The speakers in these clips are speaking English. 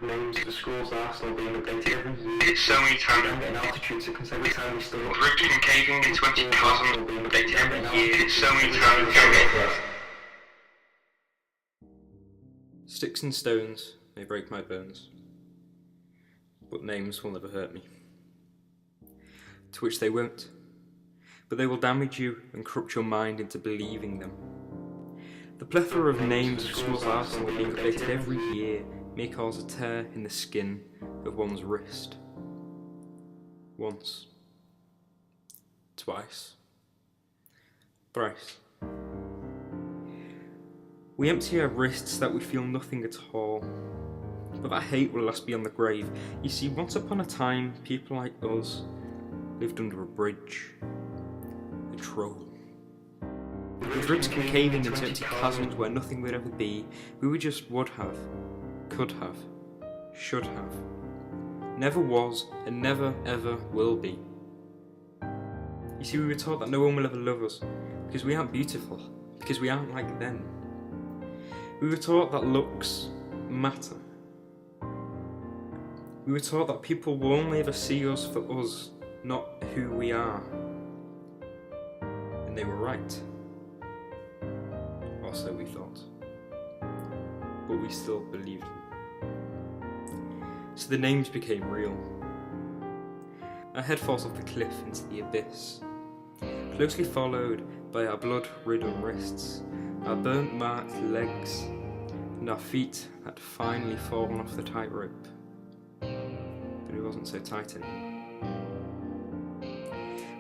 names of the schools are still being updated every year. Did it so many times. And getting altitudes because every time we stood up. Rifted and caving in 20 chasms being updated every year. Did it so many times. Sticks and stones may break my bones, but names will never hurt me. To which they won't, but they will damage you and corrupt your mind into believing them. The plethora of names of schools arsenal being updated every year may cause a tear in the skin of one's wrist. Once. Twice. Thrice. We empty our wrists that we feel nothing at all, but that hate will last beyond the grave. You see, once upon a time, people like us lived under a bridge. A troll. With ribs concaving into empty chasms where nothing would ever be, we just would have, could have, should have, never was and never ever will be. You see, we were taught that no one will ever love us, because we aren't beautiful, because we aren't like them. We were taught that looks matter. We were taught that people will only ever see us for us, not who we are. And they were right. Or so we thought. But we still believed them. So the names became real. Our head falls off the cliff into the abyss, closely followed by our blood-ridden wrists, our burnt-marked legs, and our feet had finally fallen off the tightrope. But it wasn't so tight anymore.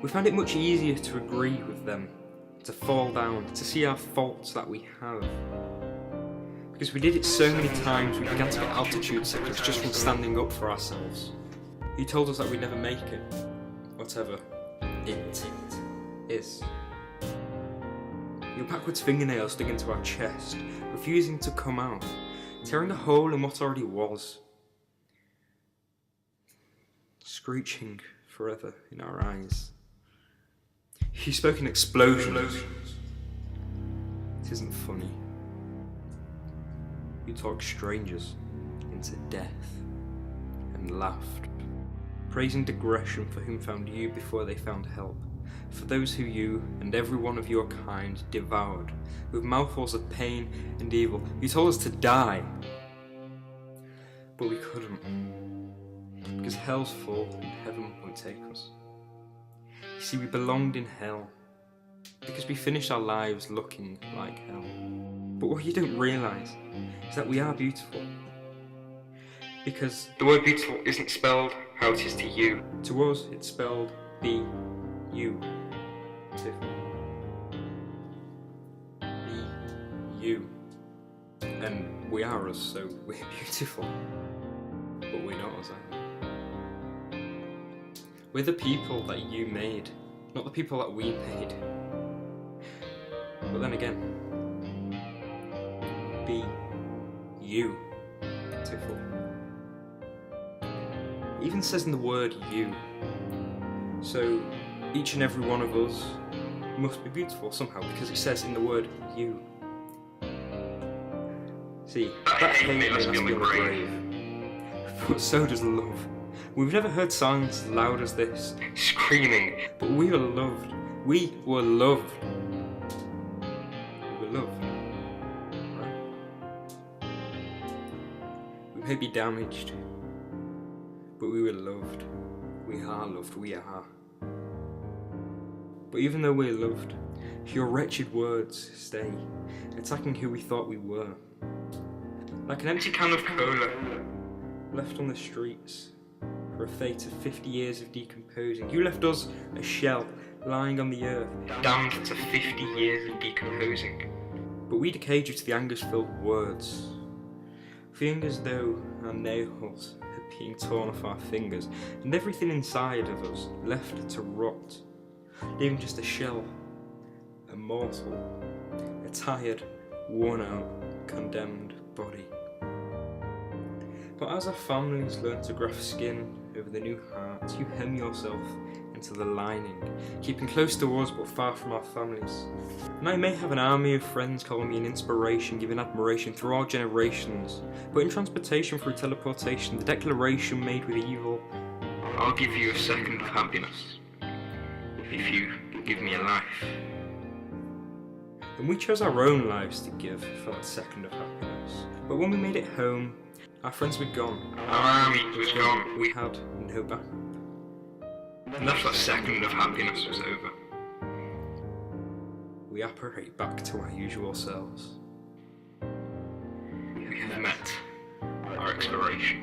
We found it much easier to agree with them, to fall down, to see our faults that we have. Because we did it so many times, we began to get altitude sickness just from standing up for ourselves. He told us that we'd never make it, whatever it is. Your backwards fingernails dug into our chest, refusing to come out, tearing a hole in what already was, screeching forever in our eyes. He spoke in explosions. It isn't funny. You talk strangers into death and laughed, praising digression for whom found you before they found help, for those who you and every one of your kind devoured, with mouthfuls of pain and evil. You told us to die, but we couldn't, because hell's full and heaven won't take us. You see, we belonged in hell, because we finished our lives looking like hell. But what you don't realise is that we are beautiful. Because the word beautiful isn't spelled how it is to you. To us, it's spelled B-U. Be-you. And we are us, so we're beautiful. But we're not us, are we? We're the people that you made, not the people that we made. But then again, be you. Beautiful. It even says in the word you. So each and every one of us must be beautiful somehow, because it says in the word you. See, that hate may last beyond the grave, but so does love. We've never heard songs as loud as this, screaming, but we were loved. We were loved. We were loved. Right? We may be damaged, but we were loved. We are loved. We are. But even though we're loved, your wretched words stay, attacking who we thought we were. Like an empty can of cola, left on the streets, for a fate of 50 years of decomposing. You left us a shell, lying on the earth, damned to 50 years of decomposing. But we decayed you to the anguish-filled words, feeling as though our nails are being torn off our fingers, and everything inside of us left to rot, leaving just a shell, a mortal, a tired, worn-out, condemned body. But as our families learn to graft skin over the new heart, you hem yourself in into the lining, keeping close to us but far from our families. And I may have an army of friends calling me an inspiration, giving admiration through all generations, but in transportation through teleportation, the declaration made with evil, I'll give you a second of happiness, if you give me a life. And we chose our own lives to give for that second of happiness. But when we made it home, our friends were gone. Our army was gone. We had no backup. And that second of happiness was over. We apparate back to our usual selves. We have met our expiration.